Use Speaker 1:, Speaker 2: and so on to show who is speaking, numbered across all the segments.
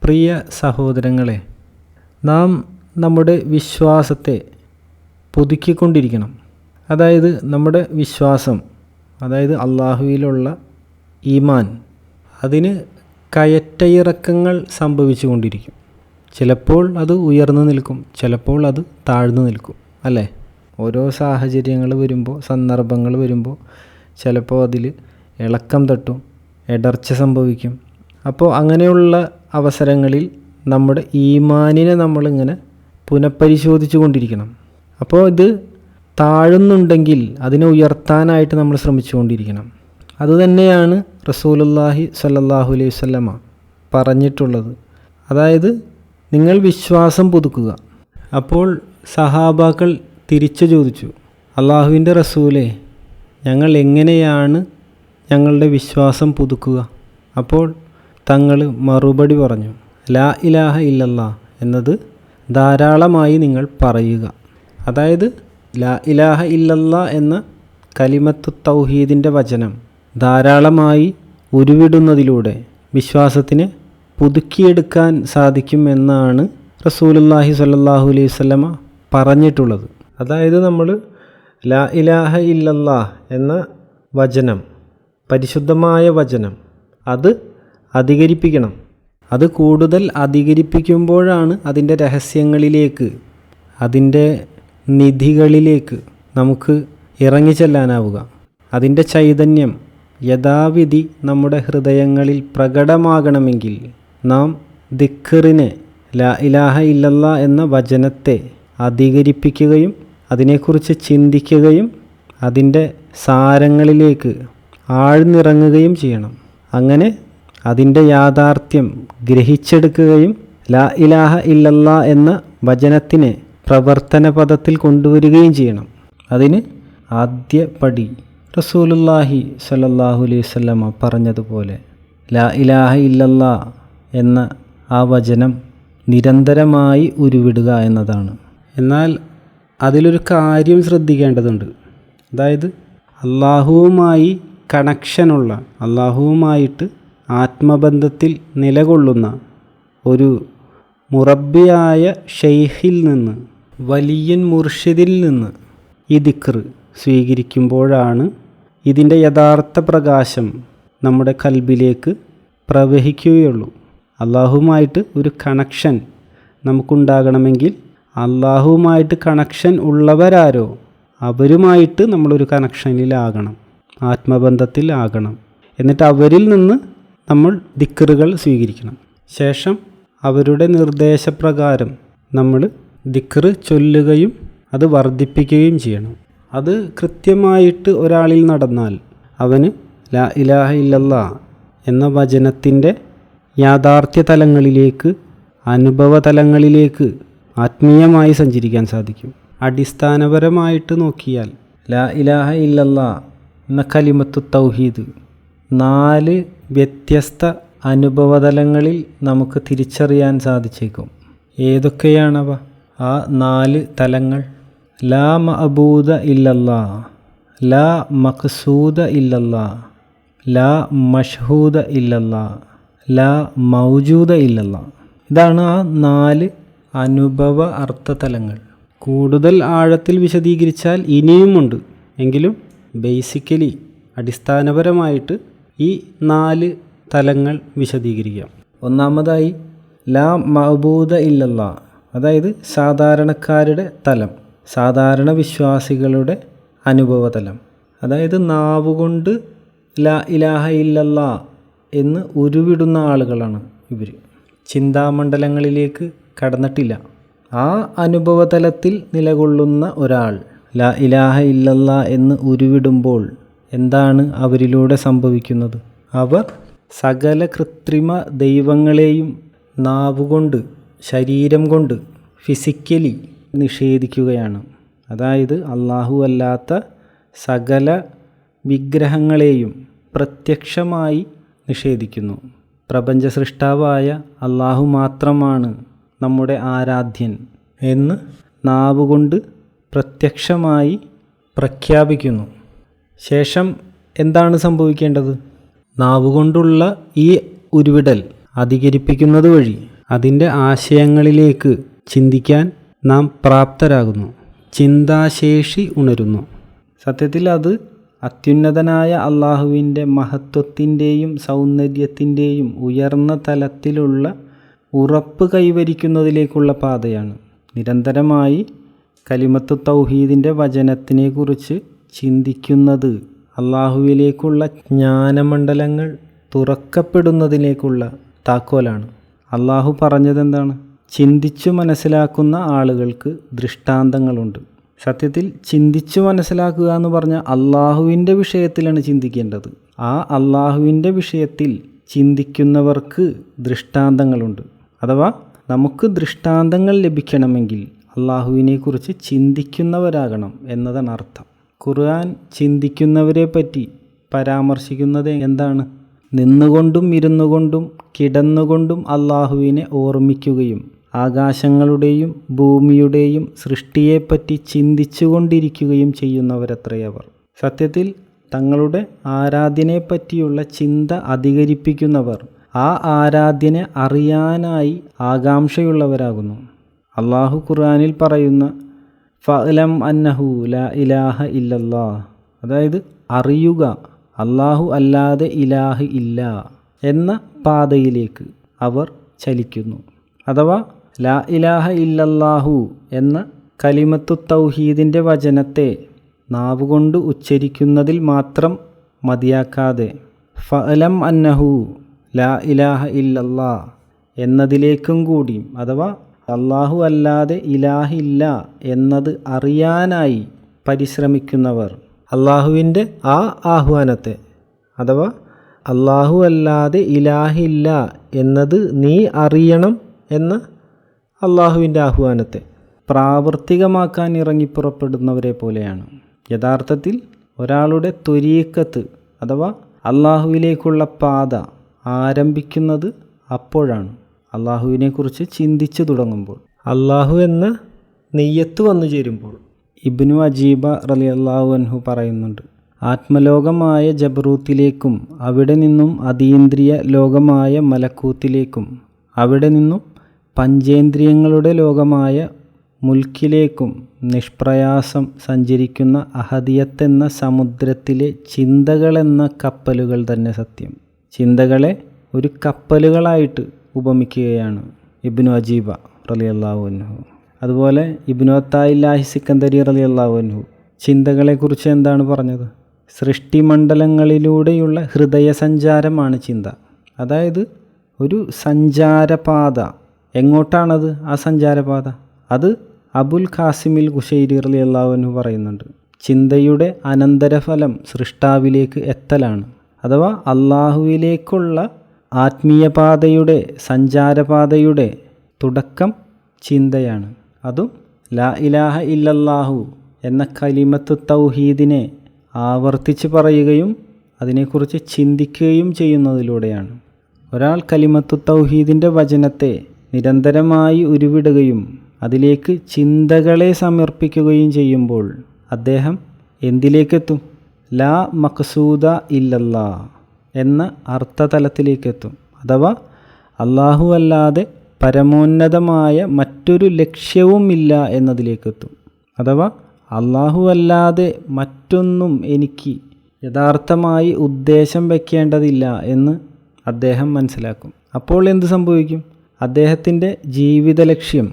Speaker 1: പ്രിയ സഹോദരങ്ങളെ, നാം നമ്മുടെ വിശ്വാസത്തെ പുതുക്കിക്കൊണ്ടിരിക്കണം. അതായത് നമ്മുടെ വിശ്വാസം, അതായത് അള്ളാഹുവിലുള്ള ഈമാൻ, അതിന് കയറ്റയിറക്കങ്ങൾ സംഭവിച്ചു കൊണ്ടിരിക്കും. ചിലപ്പോൾ അത് ഉയർന്നു നിൽക്കും, ചിലപ്പോൾ അത് താഴ്ന്നു നിൽക്കും, അല്ലേ? ഓരോ സാഹചര്യങ്ങൾ വരുമ്പോൾ, സന്ദർഭങ്ങൾ വരുമ്പോൾ ചിലപ്പോൾ അതിൽ ഇളക്കം തട്ടും, ഇടർച്ച സംഭവിക്കും. അപ്പോൾ അങ്ങനെയുള്ള അവസരങ്ങളിൽ നമ്മുടെ ഈമാനിനെ നമ്മളിങ്ങനെ പുനഃപരിശോധിച്ചു കൊണ്ടിരിക്കണം. അപ്പോൾ ഇത് താഴുന്നുണ്ടെങ്കിൽ അതിനെ ഉയർത്താനായിട്ട് നമ്മൾ ശ്രമിച്ചു കൊണ്ടിരിക്കണം. അതുതന്നെയാണ് റസൂലുള്ളാഹി സ്വല്ലല്ലാഹു അലൈഹി വസല്ലമ പറഞ്ഞിട്ടുള്ളത്. അതായത് നിങ്ങൾ വിശ്വാസം പുതുക്കുക. അപ്പോൾ സഹാബാക്കൾ തിരിച്ചു ചോദിച്ചു, അള്ളാഹുവിൻ്റെ റസൂലേ, ഞങ്ങൾ എങ്ങനെയാണ് ഞങ്ങളുടെ വിശ്വാസം പുതുക്കുക? അപ്പോൾ തങ്ങൾ മറുപടി പറഞ്ഞു, ലാ ഇലാഹ ഇല്ലല്ലാഹ് എന്നത് ധാരാളമായി നിങ്ങൾ പറയുക. അതായത് ലാ ഇലാഹ ഇല്ലല്ലാഹ് എന്ന കലിമത്തു തൗഹീദിൻ്റെ വചനം ധാരാളമായി ഉരുവിടുന്നതിലൂടെ വിശ്വാസത്തിനെ പുതുക്കിയെടുക്കാൻ സാധിക്കുമെന്നാണ് റസൂലുള്ളാഹി സ്വല്ലല്ലാഹു അലൈഹി വസല്ലമ പറഞ്ഞിട്ടുള്ളത്. അതായത് നമ്മൾ ലാ ഇലാഹ ഇല്ലല്ലാഹ് എന്ന വചനം, പരിശുദ്ധമായ വചനം, അത് അധികരിപ്പിക്കണം. അത് കൂടുതൽ അധികരിപ്പിക്കുമ്പോഴാണ് അതിൻ്റെ രഹസ്യങ്ങളിലേക്ക്, അതിൻ്റെ നിധികളിലേക്ക് നമുക്ക് ഇറങ്ങിച്ചെല്ലാനാവുക. അതിൻ്റെ ചൈതന്യം യഥാവിധി നമ്മുടെ ഹൃദയങ്ങളിൽ പ്രകടമാകണമെങ്കിൽ നാം ദിക്റിനെ, ലാ ഇലാഹ ഇല്ലല്ലാഹ് എന്ന വചനത്തെ അധികരിപ്പിക്കുകയും അതിനെക്കുറിച്ച് ചിന്തിക്കുകയും അതിൻ്റെ സാരങ്ങളിലേക്ക് ആഴ്ന്നിറങ്ങുകയും ചെയ്യണം. അങ്ങനെ അതിൻ്റെ യാഥാർത്ഥ്യം ഗ്രഹിച്ചെടുക്കുകയും ലാ ഇലാഹ ഇല്ലല്ലാഹ് എന്ന വചനത്തിനെ പ്രവർത്തന പദത്തിൽ കൊണ്ടുവരികയും ചെയ്യണം. അതിന് ആദ്യ പടി റസൂലുള്ളാഹി സ്വല്ലല്ലാഹു അലൈഹി വസല്ലമ പറഞ്ഞതുപോലെ ലാ ഇലാഹ ഇല്ലല്ലാഹ് എന്ന ആ വചനം നിരന്തരമായി ഉരുവിടുക എന്നതാണ്. എന്നാൽ അതിലൊരു കാര്യം ശ്രദ്ധിക്കേണ്ടതുണ്ട്. അതായത് അള്ളാഹുവുമായി കണക്ഷനുള്ള, അള്ളാഹുവുമായിട്ട് ആത്മബന്ധത്തിൽ നിലകൊള്ളുന്ന ഒരു മുറബ്ബിയായ ഷെയ്ഖിൽ നിന്ന്, വലിയൻ മുർഷിദിൽ നിന്ന് ഈ ദിക്ർ സ്വീകരിക്കുമ്പോഴാണ് ഇതിൻ്റെ യഥാർത്ഥ പ്രകാശം നമ്മുടെ കൽബിലേക്ക് പ്രവഹിക്കുകയുള്ളൂ. അള്ളാഹുവുമായിട്ട് ഒരു കണക്ഷൻ നമുക്കുണ്ടാകണമെങ്കിൽ അള്ളാഹുവുമായിട്ട് കണക്ഷൻ ഉള്ളവരാരോ അവരുമായിട്ട് നമ്മളൊരു കണക്ഷനിലാകണം, ആത്മബന്ധത്തിൽ ആകണം. എന്നിട്ട് അവരിൽ നിന്ന് നമ്മൾ ദിക്റുകൾ സ്വീകരിക്കണം. ശേഷം അവരുടെ നിർദ്ദേശപ്രകാരം നമ്മൾ ദിക്ർ ചൊല്ലുകയും അത് വർദ്ധിപ്പിക്കുകയും ചെയ്യണം. അത് കൃത്യമായിട്ട് ഒരാളിൽ നടന്നാൽ അവന് ലാ ഇലാഹ ഇല്ലല്ലാഹ് എന്ന വചനത്തിൻ്റെ യാഥാർത്ഥ്യ തലങ്ങളിലേക്ക്, അനുഭവ തലങ്ങളിലേക്ക് ആത്മീയമായി സഞ്ചരിക്കാൻ സാധിക്കും. അടിസ്ഥാനപരമായിട്ട് നോക്കിയാൽ ലാ ഇലാഹ ഇല്ലല്ലാഹ് എന്ന കലിമത്തു തൗഹീദ് 4 വ്യത്യസ്ത അനുഭവതലങ്ങളിൽ നമുക്ക് തിരിച്ചറിയാൻ സാധിച്ചേക്കും. ഏതൊക്കെയാണവ? ആ 4 തലങ്ങൾ: ലാ മഅബൂദ ഇല്ലല്ലാഹ്, ലാ മഖ്സൂദ ഇല്ലല്ലാഹ്, ലാ മഷ്ഹൂദ ഇല്ലല്ലാഹ്, ലാ മൗജൂദ ഇല്ലല്ലാഹ്. ഇതാണ് ആ 4 അനുഭവ അർത്ഥതലങ്ങൾ. കൂടുതൽ ആഴത്തിൽ വിശദീകരിച്ചാൽ ഇനിയുമുണ്ട്. എങ്കിലും ബേസിക്കലി, അടിസ്ഥാനപരമായിട്ട് ഈ 4 തലങ്ങൾ വിശദീകരിക്കാം. ഒന്നാമതായി ലാ മഅബൂദ ഇല്ലല്ലാഹ്, അതായത് സാധാരണക്കാരുടെ തലം, സാധാരണ വിശ്വാസികളുടെ അനുഭവതലം. അതായത് നാവുകൊണ്ട് ലാ ഇലാഹ ഇല്ലല്ലാഹ് എന്ന് ഉരുവിടുന്ന ആളുകളാണ് ഇവർ. ചിന്താമണ്ഡലങ്ങളിലേക്ക് കടന്നിട്ടില്ല. ആ അനുഭവതലത്തിൽ നിലകൊള്ളുന്ന ഒരാൾ ലാ ഇലാഹ ഇല്ലല്ലാഹ് എന്ന് ഉരുവിടുമ്പോൾ എന്താണ് അവരിലൂടെ സംഭവിക്കുന്നത്? അവർ സകല കൃത്രിമ ദൈവങ്ങളെയും നാവുകൊണ്ട്, ശരീരം കൊണ്ട്, ഫിസിക്കലി നിഷേധിക്കുകയാണ്. അതായത് അല്ലാഹു അല്ലാത്ത സകല വിഗ്രഹങ്ങളെയും പ്രത്യക്ഷമായി നിഷേധിക്കുന്നു. പ്രപഞ്ച സൃഷ്ടാവായ അല്ലാഹു മാത്രമാണ് നമ്മുടെ ആരാധ്യൻ എന്ന് നാവുകൊണ്ട് പ്രത്യക്ഷമായി പ്രഖ്യാപിക്കുന്നു. ശേഷം എന്താണ് സംഭവിക്കേണ്ടത്? നാവുകൊണ്ടുള്ള ഈ ഉരുവിടൽ അധികരിപ്പിക്കുന്നത് വഴി അതിൻ്റെ ആശയങ്ങളിലേക്ക് ചിന്തിക്കാൻ നാം പ്രാപ്തരാകുന്നു. ചിന്താശേഷി ഉണരുന്നു. സത്യത്തിൽ അത് അത്യുന്നതനായ അള്ളാഹുവിൻ്റെ മഹത്വത്തിൻ്റെയും സൗന്ദര്യത്തിൻ്റെയും ഉയർന്ന തലത്തിലുള്ള ഉറപ്പ് കൈവരിക്കുന്നതിലേക്കുള്ള പാതയാണ്. നിരന്തരമായി കലിമത്തു തൗഹീദിൻ്റെ വചനത്തിനെക്കുറിച്ച് ചിന്തിക്കുന്നത് അള്ളാഹുവിലേക്കുള്ള ജ്ഞാനമണ്ഡലങ്ങൾ തുറക്കപ്പെടുന്നതിലേക്കുള്ള താക്കോലാണ്. അള്ളാഹു പറഞ്ഞതെന്താണ്? ചിന്തിച്ചു മനസ്സിലാക്കുന്ന ആളുകൾക്ക് ദൃഷ്ടാന്തങ്ങളുണ്ട്. സത്യത്തിൽ ചിന്തിച്ചു മനസ്സിലാക്കുക എന്ന് പറഞ്ഞാൽ അള്ളാഹുവിൻ്റെ വിഷയത്തിലാണ് ചിന്തിക്കേണ്ടത്. ആ അള്ളാഹുവിൻ്റെ വിഷയത്തിൽ ചിന്തിക്കുന്നവർക്ക് ദൃഷ്ടാന്തങ്ങളുണ്ട്. അഥവാ നമുക്ക് ദൃഷ്ടാന്തങ്ങൾ ലഭിക്കണമെങ്കിൽ അള്ളാഹുവിനെക്കുറിച്ച് ചിന്തിക്കുന്നവരാകണം എന്നതാണ് അർത്ഥം. ഖുർആൻ ചിന്തിക്കുന്നവരെ പറ്റി പരാമർശിക്കുന്നത് എന്താണ്? നിന്നുകൊണ്ടും ഇരുന്നുകൊണ്ടും കിടന്നുകൊണ്ടും അള്ളാഹുവിനെ ഓർമ്മിക്കുകയും ആകാശങ്ങളുടെയും ഭൂമിയുടെയും സൃഷ്ടിയെപ്പറ്റി ചിന്തിച്ചുകൊണ്ടിരിക്കുകയും ചെയ്യുന്നവരത്രയവർ. സത്യത്തിൽ തങ്ങളുടെ ആരാധ്യനെപ്പറ്റിയുള്ള ചിന്ത അധികരിപ്പിക്കുന്നവർ ആ ആരാധ്യനെ അറിയാനായി ആകാംക്ഷയുള്ളവരാകുന്നു. അള്ളാഹു ഖുർആനിൽ പറയുന്ന ഫഅലം അന്നഹു ലാ ഇലാഹ ഇല്ലല്ലാഹ്, അതായത് അറിയുക അള്ളാഹു അല്ലാതെ ഇലാഹ് ഇല്ല എന്ന പാതയിലേക്ക് അവർ ചലിക്കുന്നു. അഥവാ ലാ ഇലാഹ ഇല്ലല്ലാഹു എന്ന കലിമത്തു തൗഹീദിൻ്റെ വചനത്തെ നാവുകൊണ്ട് ഉച്ചരിക്കുന്നതിൽ മാത്രം മതിയാക്കാതെ ഫഅലം അന്നഹു ലാ ഇലാഹ ഇല്ലല്ലാഹ് എന്നതിലേക്കും കൂടി, അഥവാ അള്ളാഹു അല്ലാതെ ഇലാഹില്ല എന്നത് അറിയാനായി പരിശ്രമിക്കുന്നവർ അള്ളാഹുവിൻ്റെ ആ ആഹ്വാനത്തെ, അഥവാ അള്ളാഹു അല്ലാതെ ഇലാഹില്ല എന്നത് നീ അറിയണം എന്ന അള്ളാഹുവിൻ്റെ ആഹ്വാനത്തെ പ്രാവർത്തികമാക്കാൻ ഇറങ്ങിപ്പുറപ്പെടുന്നവരെ പോലെയാണ്. യഥാർത്ഥത്തിൽ ഒരാളുടെ ത്വരീക്കത്ത് അഥവാ അള്ളാഹുവിലേക്കുള്ള പാത ആരംഭിക്കുന്നത് അപ്പോഴാണ്, അള്ളാഹുവിനെക്കുറിച്ച് ചിന്തിച്ചു തുടങ്ങുമ്പോൾ, അള്ളാഹു എന്ന നെയ്യത്ത് വന്നു ചേരുമ്പോൾ. ഇബ്നു അജീബ റളിയല്ലാഹു അൻഹു പറയുന്നുണ്ട്, ആത്മലോകമായ ജബറൂത്തിലേക്കും അവിടെ നിന്നും അതീന്ദ്രിയ ലോകമായ മലക്കൂത്തിലേക്കും അവിടെ നിന്നും പഞ്ചേന്ദ്രിയങ്ങളുടെ ലോകമായ മുൽക്കിലേക്കും നിഷ്പ്രയാസം സഞ്ചരിക്കുന്ന അഹദിയത്തെന്ന സമുദ്രത്തിലെ ചിന്തകളെന്ന കപ്പലുകൾ തന്നെ സത്യം. ചിന്തകളെ ഒരു കപ്പലുകളായിട്ട് ഉപമിക്കുകയാണ് ഇബ്നു അജീബ റളിയല്ലാഹു അൻഹു. അതുപോലെ ഇബ്നു അത്താഇല്ലാഹി സിക്കന്ദരി റളിയല്ലാഹു അൻഹു ചിന്തകളെക്കുറിച്ച് എന്താണ് പറഞ്ഞത്? സൃഷ്ടിമണ്ഡലങ്ങളിലൂടെയുള്ള ഹൃദയസഞ്ചാരമാണ് ചിന്ത. അതായത് ഒരു സഞ്ചാരപാത. എങ്ങോട്ടാണത് ആ സഞ്ചാരപാത? അത് അബുൽ ഖാസിമിൽ ഖുശൈരി റളിയല്ലാഹു അൻഹു പറയുന്നുണ്ട്, ചിന്തയുടെ അനന്തരഫലം സൃഷ്ടാവിലേക്ക് എത്തലാണ്. അഥവാ അള്ളാഹുവിലേക്കുള്ള ആത്മീയപാതയുടെ സഞ്ചാരപാതയുടെ തുടക്കം ചിന്തയാണ്. അതും ലാ ഇലാഹ ഇല്ലല്ലാഹു എന്ന കലിമത്ത് തൗഹീദിനെ ആവർത്തിച്ച് പറയുകയും അതിനെക്കുറിച്ച് ചിന്തിക്കുകയും ചെയ്യുന്നതിലൂടെയാണ്. ഒരാൾ കലിമത്തു തൗഹീദിൻ്റെ വചനത്തെ നിരന്തരമായി ഉരുവിടുകയും അതിലേക്ക് ചിന്തകളെ സമർപ്പിക്കുകയും ചെയ്യുമ്പോൾ അദ്ദേഹം എന്തിലേക്കെത്തും? ലാ മഖ്സൂദ ഇല്ലല്ലാ എന്ന അർത്ഥതലത്തിലേക്കെത്തും. അഥവാ അള്ളാഹു അല്ലാതെ പരമോന്നതമായ മറ്റൊരു ലക്ഷ്യവുമില്ല എന്നതിലേക്കെത്തും. അഥവാ അള്ളാഹു അല്ലാതെ മറ്റൊന്നും എനിക്ക് യഥാർത്ഥമായി ഉദ്ദേശം വയ്ക്കേണ്ടതില്ല എന്ന് അദ്ദേഹം മനസ്സിലാക്കും. അപ്പോൾ എന്ത് സംഭവിക്കും? അദ്ദേഹത്തിൻ്റെ ജീവിത ലക്ഷ്യം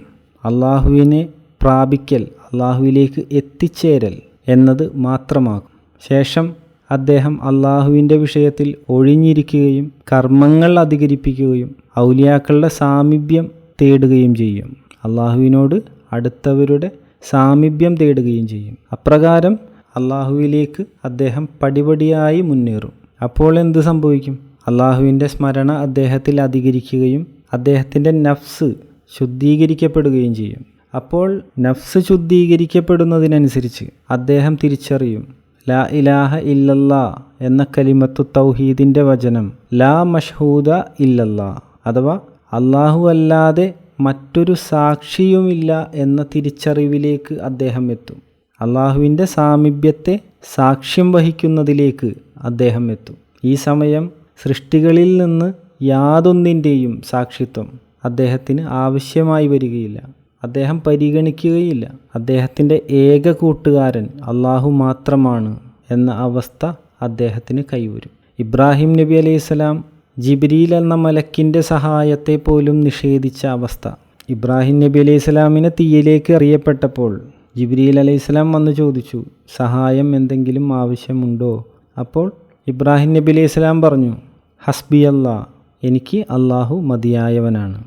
Speaker 1: അള്ളാഹുവിനെ പ്രാപിക്കൽ, അള്ളാഹുവിലേക്ക് എത്തിച്ചേരൽ എന്നത് മാത്രമാകും. ശേഷം അദ്ദേഹം അള്ളാഹുവിൻ്റെ വിഷയത്തിൽ ഒഴിഞ്ഞിരിക്കുകയും കർമ്മങ്ങൾ അധികരിപ്പിക്കുകയും ഔലിയാക്കളുടെ സാമീപ്യം തേടുകയും ചെയ്യും. അള്ളാഹുവിനോട് അടുത്തവരുടെ സാമീപ്യം തേടുകയും ചെയ്യും. അപ്രകാരം അള്ളാഹുവിലേക്ക് അദ്ദേഹം പടിപടിയായി മുന്നേറും. അപ്പോൾ എന്ത് സംഭവിക്കും? അള്ളാഹുവിൻ്റെ സ്മരണ അദ്ദേഹത്തിൽ അധികരിക്കുകയും അദ്ദേഹത്തിൻ്റെ നഫ്സ് ശുദ്ധീകരിക്കപ്പെടുകയും ചെയ്യും. അപ്പോൾ നഫ്സ് ശുദ്ധീകരിക്കപ്പെടുന്നതിനനുസരിച്ച് അദ്ദേഹം തിരിച്ചറിയും, ലാ ഇലാഹ ഇല്ലല്ലാ എന്ന കലിമത്തു തൗഹീദിൻ്റെ വചനം ലാ മഷ്ഹൂദ ഇല്ലല്ലാ, അഥവാ അള്ളാഹു അല്ലാതെ മറ്റൊരു സാക്ഷിയുമില്ല എന്ന തിരിച്ചറിവിലേക്ക് അദ്ദേഹം എത്തും. അള്ളാഹുവിൻ്റെ സാമീപ്യത്തെ സാക്ഷ്യം വഹിക്കുന്നതിലേക്ക് അദ്ദേഹം എത്തും. ഈ സമയം സൃഷ്ടികളിൽ നിന്ന് യാതൊന്നിൻ്റെയും സാക്ഷിത്വം അദ്ദേഹത്തിന് ആവശ്യമായി വരികയില്ല. അദ്ദേഹം പരിഗണിക്കുകയില്ല. അദ്ദേഹത്തിൻ്റെ ഏക കൂട്ടുകാരൻ അള്ളാഹു മാത്രമാണ് എന്ന അവസ്ഥ അദ്ദേഹത്തിന് കൈവരും. ഇബ്രാഹിം നബി അലൈഹിസ്സലാം ജിബ്രീൽ എന്ന മലക്കിൻ്റെ സഹായത്തെ പോലും നിഷേധിച്ച അവസ്ഥ. ഇബ്രാഹിം നബി അലൈഹിസ്സലാമിനെ തീയിലേക്ക് എറിയപ്പെട്ടപ്പോൾ ജിബ്രീൽ അലൈഹിസ്സലാം വന്ന് ചോദിച്ചു, സഹായം എന്തെങ്കിലും ആവശ്യമുണ്ടോ? അപ്പോൾ ഇബ്രാഹിം നബി അലൈഹിസ്സലാം പറഞ്ഞു, ഹസ്ബി അല്ലാ, എനിക്ക് അള്ളാഹു മതിയായവനാണ്.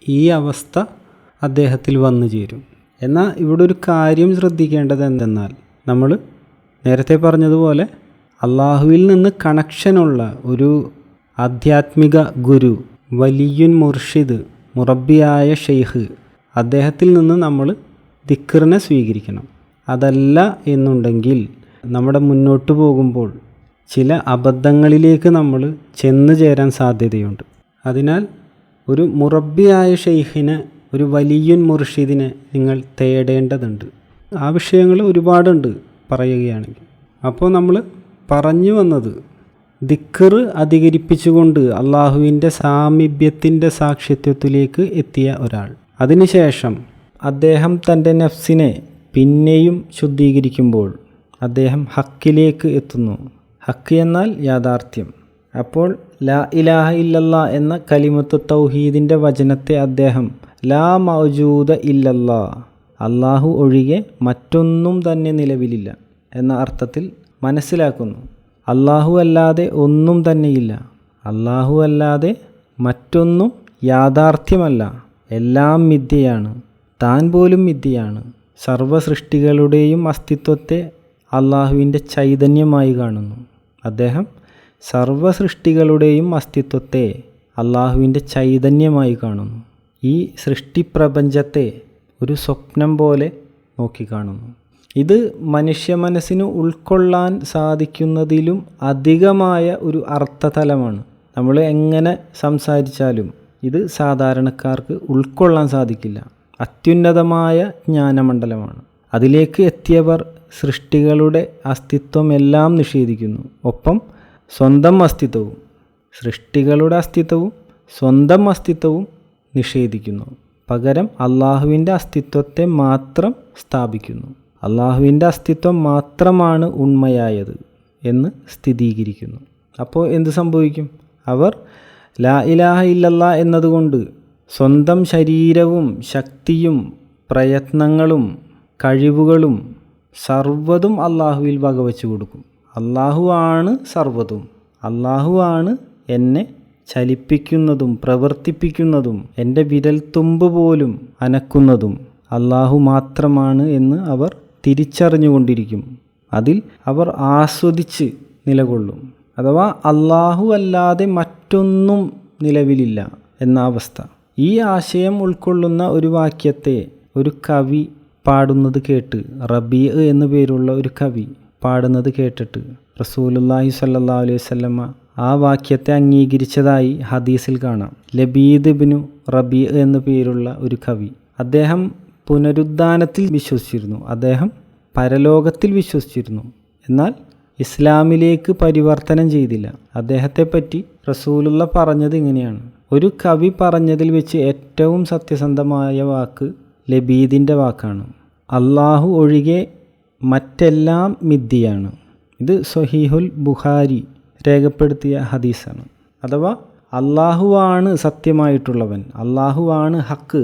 Speaker 1: ഈ അവസ്ഥ അദ്ദേഹത്തിൽ വന്നു ചേരും. എന്നാൽ ഇവിടെ ഒരു കാര്യം ശ്രദ്ധിക്കേണ്ടത് എന്തെന്നാൽ, നമ്മൾ നേരത്തെ പറഞ്ഞതുപോലെ അള്ളാഹുവിൽ നിന്ന് കണക്ഷനുള്ള ഒരു ആധ്യാത്മിക ഗുരു, വലിയുൻ മുർഷിദ്, മുറബിയായ ഷെയ്ഖ്, അദ്ദേഹത്തിൽ നിന്ന് നമ്മൾ ദിക്റിനെ സ്വീകരിക്കണം. അതല്ല എന്നുണ്ടെങ്കിൽ നമ്മുടെ മുന്നോട്ട് പോകുമ്പോൾ ചില അബദ്ധങ്ങളിലേക്ക് നമ്മൾ ചെന്ന് ചേരാൻ സാധ്യതയുണ്ട്. അതിനാൽ ഒരു മുറബിയായ ഷെയ്ഖിനെ, ഒരു വലിയുൻ മുർഷിദിനെ നിങ്ങൾ തേടേണ്ടതുണ്ട്. ആ വിഷയങ്ങൾ ഒരുപാടുണ്ട് പറയുകയാണെങ്കിൽ. അപ്പോൾ നമ്മൾ പറഞ്ഞു വന്നത്, ദിക്ർ അധികരിപ്പിച്ചുകൊണ്ട് അള്ളാഹുവിൻ്റെ സാമീപ്യത്തിൻ്റെ സാക്ഷ്യത്വത്തിലേക്ക് എത്തിയ ഒരാൾ, അതിനുശേഷം അദ്ദേഹം തൻ്റെ നഫ്സിനെ പിന്നെയും ശുദ്ധീകരിക്കുമ്പോൾ അദ്ദേഹം ഹക്കിലേക്ക് എത്തുന്നു. ഹക്ക് എന്നാൽ യാഥാർത്ഥ്യം. അപ്പോൾ ലാ ഇലാഹ ഇല്ലല്ലാ എന്ന കലിമത്തു തൗഹീദിൻ്റെ വചനത്തെ അദ്ദേഹം ലാ മൗജൂദ ഇല്ലല്ലാ, അള്ളാഹു ഒഴികെ മറ്റൊന്നും തന്നെ നിലവിലില്ല എന്ന അർത്ഥത്തിൽ മനസ്സിലാക്കുന്നു. അള്ളാഹു അല്ലാതെ ഒന്നും തന്നെയില്ല, അള്ളാഹു അല്ലാതെ മറ്റൊന്നും യാഥാർത്ഥ്യമല്ല, എല്ലാം മിഥ്യയാണ്, താൻ പോലും മിഥ്യയാണ്. സർവ്വസൃഷ്ടികളുടെയും അസ്തിത്വത്തെ അള്ളാഹുവിൻ്റെ ചൈതന്യമായി കാണുന്നു. അദ്ദേഹം സർവ്വസൃഷ്ടികളുടെയും അസ്തിത്വത്തെ അള്ളാഹുവിൻ്റെ ചൈതന്യമായി കാണുന്നു. ഈ സൃഷ്ടിപ്രപഞ്ചത്തെ ഒരു സ്വപ്നം പോലെ നോക്കിക്കാണുന്നു. ഇത് മനുഷ്യ മനസ്സിന് ഉൾക്കൊള്ളാൻ സാധിക്കുന്നതിലും അധികമായ ഒരു അർത്ഥതലമാണ്. നമ്മൾ എങ്ങനെ സംസാരിച്ചാലും ഇത് സാധാരണക്കാർക്ക് ഉൾക്കൊള്ളാൻ സാധിക്കില്ല. അത്യുന്നതമായ ജ്ഞാനമണ്ഡലമാണ്. അതിലേക്ക് എത്തിയവർ സൃഷ്ടികളുടെ അസ്തിത്വമെല്ലാം നിഷേധിക്കുന്നു. ഒപ്പം സ്വന്തം അസ്തിത്വവും, സൃഷ്ടികളുടെ അസ്തിത്വവും സ്വന്തം അസ്തിത്വവും നിഷേധിക്കുന്നു. പകരം അള്ളാഹുവിൻ്റെ അസ്തിത്വത്തെ മാത്രം സ്ഥാപിക്കുന്നു. അള്ളാഹുവിൻ്റെ അസ്തിത്വം മാത്രമാണ് ഉണ്മയായത് എന്ന് സ്ഥിരീകരിക്കുന്നു. അപ്പോൾ എന്ത് സംഭവിക്കും? അവർ ലാ ഇലാഹ ഇല്ലല്ലാ എന്നതുകൊണ്ട് സ്വന്തം ശരീരവും ശക്തിയും പ്രയത്നങ്ങളും കഴിവുകളും സർവ്വതും അള്ളാഹുവിൽ വകവെച്ചു കൊടുക്കും. അള്ളാഹു ആണ് സർവ്വതും, അള്ളാഹു ആണ് എന്നെ ചലിപ്പിക്കുന്നതും പ്രവർത്തിപ്പിക്കുന്നതും എൻ്റെ വിരൽത്തുമ്പ് പോലും അനക്കുന്നതും അള്ളാഹു മാത്രമാണ് എന്ന് അവർ തിരിച്ചറിഞ്ഞുകൊണ്ടിരിക്കും. അതിൽ അവർ ആസ്വദിച്ച് നിലകൊള്ളും. അഥവാ അള്ളാഹു അല്ലാതെ മറ്റൊന്നും നിലവിലില്ല എന്ന അവസ്ഥ. ഈ ആശയം ഉൾക്കൊള്ളുന്ന ഒരു വാക്യത്തെ ഒരു കവി പാടുന്നത് കേട്ട്, റബീ എന്നു പേരുള്ള ഒരു കവി പാടുന്നത് കേട്ടിട്ട് റസൂലുള്ളാഹി സ്വല്ലല്ലാഹു അലൈഹി വസല്ലമ ആ വാക്യത്തെ അംഗീകരിച്ചതായി ഹദീസിൽ കാണാം. ലബീദ് ഇബ്നു റബീ എന്നു പേരുള്ള ഒരു കവി, അദ്ദേഹം പുനരുദ്ധാനത്തിൽ വിശ്വസിച്ചിരുന്നു, അദ്ദേഹം പരലോകത്തിൽ വിശ്വസിച്ചിരുന്നു. എന്നാൽ ഇസ്ലാമിലേക്ക് പരിവർത്തനം ചെയ്തില്ല. അദ്ദേഹത്തെപ്പറ്റി റസൂലുള്ള പറഞ്ഞത് ഇങ്ങനെയാണ്: ഒരു കവി പറഞ്ഞതിൽ വെച്ച് ഏറ്റവും സത്യസന്ധമായ വാക്ക് ലബീദിൻ്റെ വാക്കാണ്. അള്ളാഹു ഒഴികെ മറ്റെല്ലാം മിഥ്യയാണ്. ഇത് സ്വഹീഹുൽ ബുഖാരി രേഖപ്പെടുത്തിയ ഹദീസാണ്. അഥവാ അള്ളാഹുവാണ് സത്യമായിട്ടുള്ളവൻ, അള്ളാഹുവാണ് ഹക്ക്.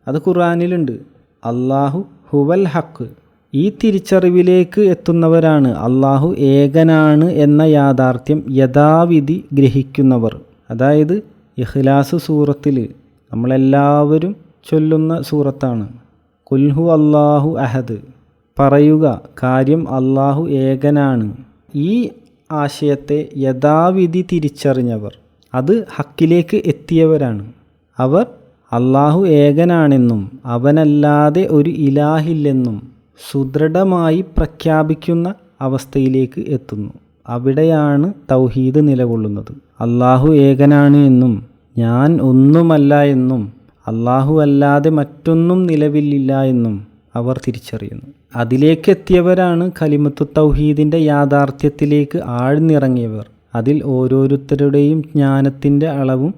Speaker 1: അത് ഖുർആനിലുണ്ട്, അള്ളാഹു ഹുവൽ ഹക്ക്. ഈ തിരിച്ചറിവിലേക്ക് എത്തുന്നവരാണ് അള്ളാഹു ഏകനാണ് എന്ന യാഥാർത്ഥ്യം യഥാവിധി ഗ്രഹിക്കുന്നവർ. അതായത് ഇഖ്ലാസ് സൂറത്തിൽ നമ്മളെല്ലാവരും ചൊല്ലുന്ന സൂറത്താണ്. കുൽഹു അല്ലാഹു അഹദ്, പറയുക കാര്യം അള്ളാഹു ഏകനാണ്. ഈ ആശയത്തെ യഥാവിധി തിരിച്ചറിഞ്ഞവർ, അത് ഹക്കിലേക്ക് എത്തിയവരാണ്. അവർ അള്ളാഹു ഏകനാണെന്നും അവനല്ലാതെ ഒരു ഇലാഹില്ലെന്നും സുദൃഢമായി പ്രഖ്യാപിക്കുന്ന അവസ്ഥയിലേക്ക് എത്തുന്നു. അവിടെയാണ് തൗഹീദ് നിലകൊള്ളുന്നത്. അള്ളാഹു ഏകനാണ് എന്നും ഞാൻ ഒന്നുമല്ല എന്നും അള്ളാഹു അല്ലാതെ മറ്റൊന്നും നിലവിലില്ല എന്നും അവർ തിരിച്ചറിയുന്നു. അതിലേക്കെത്തിയവരാണ് കലിമത്തു തൗഹീദിൻ്റെ യാഥാർത്ഥ്യത്തിലേക്ക് ആഴ്ന്നിറങ്ങിയവർ. അതിൽ ഓരോരുത്തരുടെയും ജ്ഞാനത്തിൻ്റെ അളവും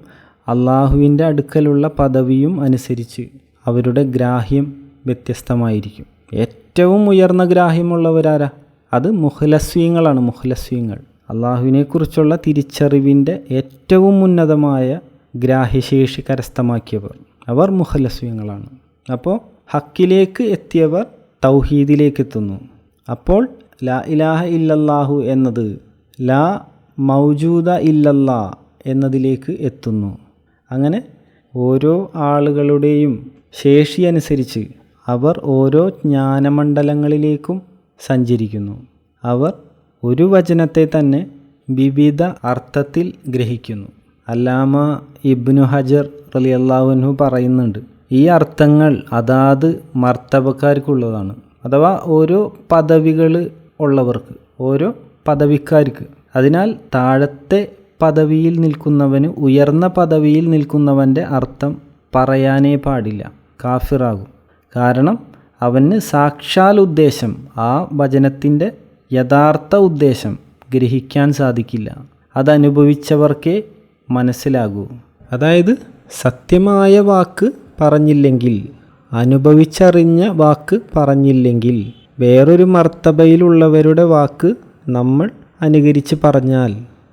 Speaker 1: അള്ളാഹുവിൻ്റെ അടുക്കലുള്ള പദവിയും അനുസരിച്ച് അവരുടെ ഗ്രാഹ്യം വ്യത്യസ്തമായിരിക്കും. ഏറ്റവും ഉയർന്ന ഗ്രാഹ്യമുള്ളവരാരാ? അത് മുഖ്ലസ്വീങ്ങളാണ്. മുഖ്ലസ്വീങ്ങൾ അള്ളാഹുവിനെക്കുറിച്ചുള്ള തിരിച്ചറിവിൻ്റെ ഏറ്റവും ഉന്നതമായ ഗ്രാഹ്യശേഷി കരസ്ഥമാക്കിയവർ, അവർ മുഖ്ലസ്വീങ്ങളാണ്. അപ്പോൾ ഹക്കിലേക്ക് എത്തിയവർ തൗഹീദിലേക്ക് എത്തുന്നു. അപ്പോൾ ലാ ഇലാഹ ഇല്ലല്ലാഹു എന്നത് ലാ മൗജൂദ ഇല്ലല്ലാ എന്നതിലേക്ക് എത്തുന്നു. അങ്ങനെ ഓരോ ആളുകളുടെയും ശേഷി അനുസരിച്ച് അവർ ഓരോ ജ്ഞാനമണ്ഡലങ്ങളിലേക്കും സഞ്ചരിക്കുന്നു. അവർ ഒരു വചനത്തെ തന്നെ വിവിധ അർത്ഥത്തിൽ ഗ്രഹിക്കുന്നു. അല്ലാമ ഇബ്നു ഹജർ റളിയല്ലാഹു അൻഹു പറയുന്നുണ്ട്, ഈ അർത്ഥങ്ങൾ അതാത് മർത്തബക്കാർക്കുള്ളതാണ്. അഥവാ ഓരോ പദവികൾ ഉള്ളവർക്ക്, ഓരോ പദവിക്കാർക്ക്. അതിനാൽ താഴത്തെ പദവിയിൽ നിൽക്കുന്നവന് ഉയർന്ന പദവിയിൽ നിൽക്കുന്നവൻ്റെ അർത്ഥം പറയാനേ പാടില്ല, കാഫിറാകും. കാരണം അവന് സാക്ഷാൽ ഉദ്ദേശം, ആ വചനത്തിൻ്റെ യഥാർത്ഥ ഉദ്ദേശം ഗ്രഹിക്കാൻ സാധിക്കില്ല. അതനുഭവിച്ചവർക്കേ മനസ്സിലാകൂ. അതായത് സത്യമായ വാക്ക് പറഞ്ഞില്ലെങ്കിൽ, അനുഭവിച്ചറിഞ്ഞ വാക്ക് പറഞ്ഞില്ലെങ്കിൽ, വേറൊരു മർത്തബയിലുള്ളവരുടെ വാക്ക് നമ്മൾ അനുകരിച്ച് പറഞ്ഞാൽ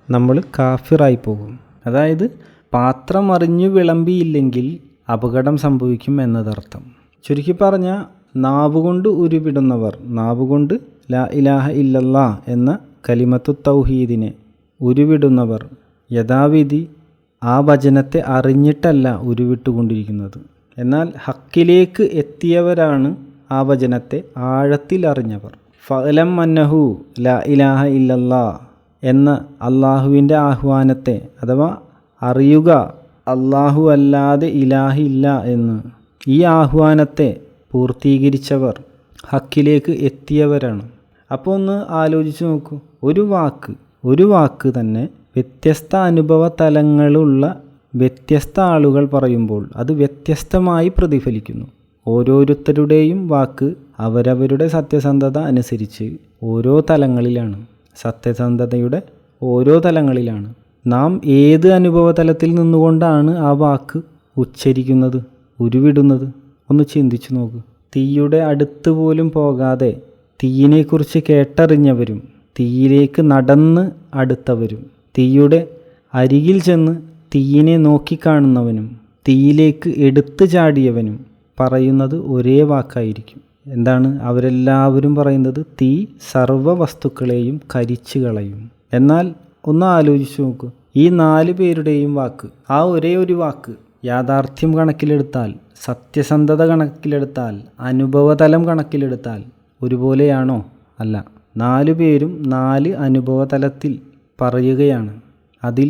Speaker 1: നമ്മൾ കാഫിറായി പോകും. അതായത് പാത്രം അറിഞ്ഞു വിളമ്പിയില്ലെങ്കിൽ അപകടം സംഭവിക്കും എന്നതർത്ഥം. ചുരുക്കി പറഞ്ഞാൽ നാവുകൊണ്ട് ഉരുവിടുന്നവർ, നാവുകൊണ്ട് ലാ ഇലാഹ ഇല്ലല്ലാ എന്ന കലിമത്തു തൗഹീദിനെ ഉരുവിടുന്നവർ യഥാവിധി ആ വചനത്തെ അറിഞ്ഞിട്ടല്ല ഉരുവിട്ടുകൊണ്ടിരിക്കുന്നത്. എന്നാൽ ഹക്കിലേക്ക് എത്തിയവരാണ് ആ വചനത്തെ ആഴത്തിൽ അറിഞ്ഞവർ. ഫഅലം അന്നഹു ലാ ഇലാഹ ഇല്ലല്ലാ എന്ന അള്ളാഹുവിൻ്റെ ആഹ്വാനത്തെ, അഥവാ അറിയുക അള്ളാഹു അല്ലാതെ ഇലാഹില്ല എന്ന്, ഈ ആഹ്വാനത്തെ പൂർത്തീകരിച്ചവർ ഹക്കിലേക്ക് എത്തിയവരാണ്. അപ്പോൾ ഒന്ന് ആലോചിച്ച് നോക്കൂ, ഒരു വാക്ക് തന്നെ വ്യത്യസ്ത അനുഭവ തലങ്ങളുള്ള വ്യത്യസ്ത ആളുകൾ പറയുമ്പോൾ അത് വ്യത്യസ്തമായി പ്രതിഫലിക്കുന്നു. ഓരോരുത്തരുടെയും വാക്ക് അവരവരുടെ സത്യസന്ധത അനുസരിച്ച് ഓരോ തലങ്ങളിലാണ്, സത്യസന്ധതയുടെ ഓരോ തലങ്ങളിലാണ്. നാം ഏത് അനുഭവ തലത്തിൽ നിന്നുകൊണ്ടാണ് ആ വാക്ക് ഉച്ചരിക്കുന്നത്, ഉരുവിടുന്നത്? ഒന്ന് ചിന്തിച്ചു നോക്ക്. തീയുടെ അടുത്ത് പോലും പോകാതെ തീയിനെക്കുറിച്ച് കേട്ടറിഞ്ഞവരും തീയിലേക്ക് നടന്ന് അടുത്തവരും, തീയുടെ അരികിൽ ചെന്ന് തീയിനെ നോക്കിക്കാണുന്നവനും തീയിലേക്ക് എടുത്തു ചാടിയവനും പറയുന്നത് ഒരേ വാക്കായിരിക്കും. എന്താണ് അവരെല്ലാവരും പറയുന്നത്? തീ സർവ്വ വസ്തുക്കളെയും കരിച്ചു കളയും. എന്നാൽ ഒന്ന് ആലോചിച്ച് നോക്കൂ, ഈ 4 പേരുടെയും വാക്ക്, ആ ഒരേ ഒരു വാക്ക് യാഥാർത്ഥ്യം കണക്കിലെടുത്താൽ, സത്യസന്ധത കണക്കിലെടുത്താൽ, അനുഭവതലം കണക്കിലെടുത്താൽ ഒരുപോലെയാണോ? അല്ല. 4 പേരും 4 അനുഭവതലത്തിൽ പറയുകയാണ്. അതിൽ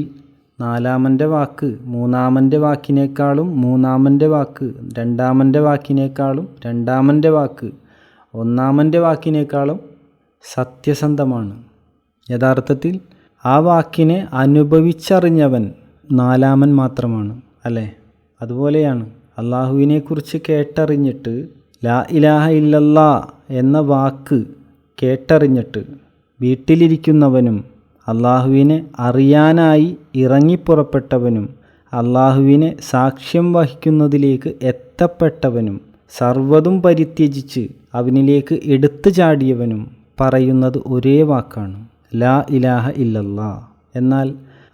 Speaker 1: 4-ാമൻ്റെ വാക്ക് 3-ാമൻ്റെ വാക്കിനേക്കാളും, 3-ാമൻ്റെ വാക്ക് 2-ാമൻ്റെ വാക്കിനേക്കാളും, 2-ാമൻ്റെ വാക്ക് 1-ാമൻ്റെ വാക്കിനേക്കാളും സത്യസന്ധമാണ്. യഥാർത്ഥത്തിൽ ആ വാക്കിനെ അനുഭവിച്ചറിഞ്ഞവൻ 4-ാമൻ മാത്രമാണ്, അല്ലേ? അതുപോലെയാണ് അള്ളാഹുവിനെക്കുറിച്ച് കേട്ടറിഞ്ഞിട്ട്, ലാ ഇലാഹ ഇല്ലല്ലാ എന്ന വാക്ക് കേട്ടറിഞ്ഞിട്ട് വീട്ടിലിരിക്കുന്നവനും, അള്ളാഹുവിനെ അറിയാനായി ഇറങ്ങിപ്പുറപ്പെട്ടവനും, അള്ളാഹുവിനെ സാക്ഷ്യം വഹിക്കുന്നതിലേക്ക് എത്തപ്പെട്ടവനും, സർവ്വതും പരിത്യജിച്ച് അവനിലേക്ക് എടുത്തു ചാടിയവനും പറയുന്നത് ഒരേ വാക്കാണ്, ലാ ഇലാഹ ഇല്ലല്ലാ. എന്നാൽ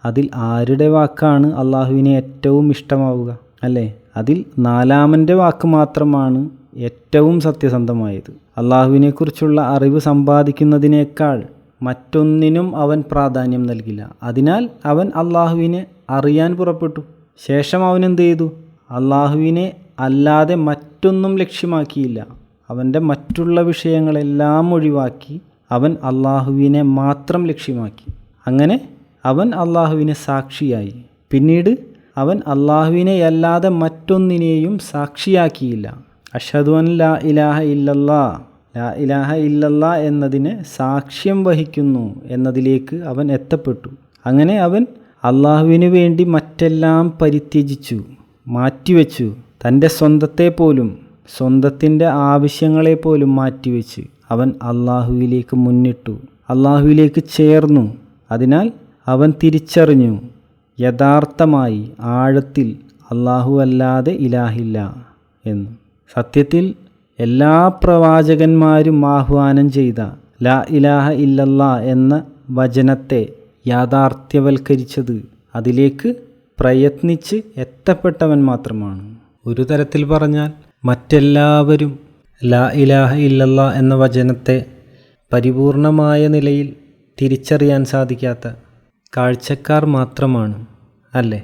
Speaker 1: അതിൽ ആരുടെ വാക്കാണ് അള്ളാഹുവിനെ ഏറ്റവും ഇഷ്ടമാവുക? അല്ലേ? അതിൽ 4-ാമൻ്റെ വാക്ക് മാത്രമാണ് ഏറ്റവും സത്യസന്ധമായത്. അള്ളാഹുവിനെക്കുറിച്ചുള്ള അറിവ് സമ്പാദിക്കുന്നതിനേക്കാൾ മറ്റൊന്നിനും അവൻ പ്രാധാന്യം നൽകില്ല. അതിനാൽ അവൻ അള്ളാഹുവിനെ അറിയാൻ പുറപ്പെട്ടു. ശേഷം അവൻ എന്ത് ചെയ്തു? അള്ളാഹുവിനെ അല്ലാതെ മറ്റൊന്നും ലക്ഷ്യമാക്കിയില്ല. അവൻ്റെ മറ്റുള്ള വിഷയങ്ങളെല്ലാം ഒഴിവാക്കി അവൻ അള്ളാഹുവിനെ മാത്രം ലക്ഷ്യമാക്കി. അങ്ങനെ അവൻ അള്ളാഹുവിനെ സാക്ഷിയായി. പിന്നീട് അവൻ അള്ളാഹുവിനെയല്ലാതെ മറ്റൊന്നിനെയും സാക്ഷിയാക്കിയില്ല. അഷ്ഹദു അൻ ലാ ഇലാഹ ഇല്ലല്ലാ, ലാ ഇലാഹ ഇല്ലല്ലാ എന്നതിനെ സാക്ഷ്യം വഹിക്കുന്നു എന്നതിലേക്ക് അവൻ എത്തപ്പെട്ടു. അങ്ങനെ അവൻ അള്ളാഹുവിന് വേണ്ടി മറ്റെല്ലാം പരിത്യജിച്ചു, മാറ്റിവെച്ചു. തൻ്റെ സ്വന്തത്തെ പോലും, സ്വന്തത്തിൻ്റെ ആവശ്യങ്ങളെപ്പോലും മാറ്റിവെച്ച് അവൻ അള്ളാഹുവിലേക്ക് മുന്നിട്ടു, അള്ളാഹുവിലേക്ക് ചേർന്നു. അതിനാൽ അവൻ തിരിച്ചറിഞ്ഞു, യഥാർത്ഥമായി ആഴത്തിൽ അല്ലാഹു അല്ലാതെ ഇലാഹില്ല എന്ന്. സത്യത്തിൽ എല്ലാ പ്രവാചകന്മാരും ആഹ്വാനം ചെയ്ത ലാ ഇലാഹ ഇല്ലല്ലാ എന്ന വചനത്തെ യാഥാർത്ഥ്യവൽക്കരിച്ചത്, അതിലേക്ക് പ്രയത്നിച്ച് എത്തപ്പെട്ടവൻ മാത്രമാണ്. ഒരു തരത്തിൽ പറഞ്ഞാൽ മറ്റെല്ലാവരും ലാ ഇലാഹ ഇല്ലല്ലാ എന്ന വചനത്തെ പരിപൂർണമായ നിലയിൽ തിരിച്ചറിയാൻ സാധിക്കാത്ത കാഴ്ചക്കാർ മാത്രമാണ്, അല്ലേ?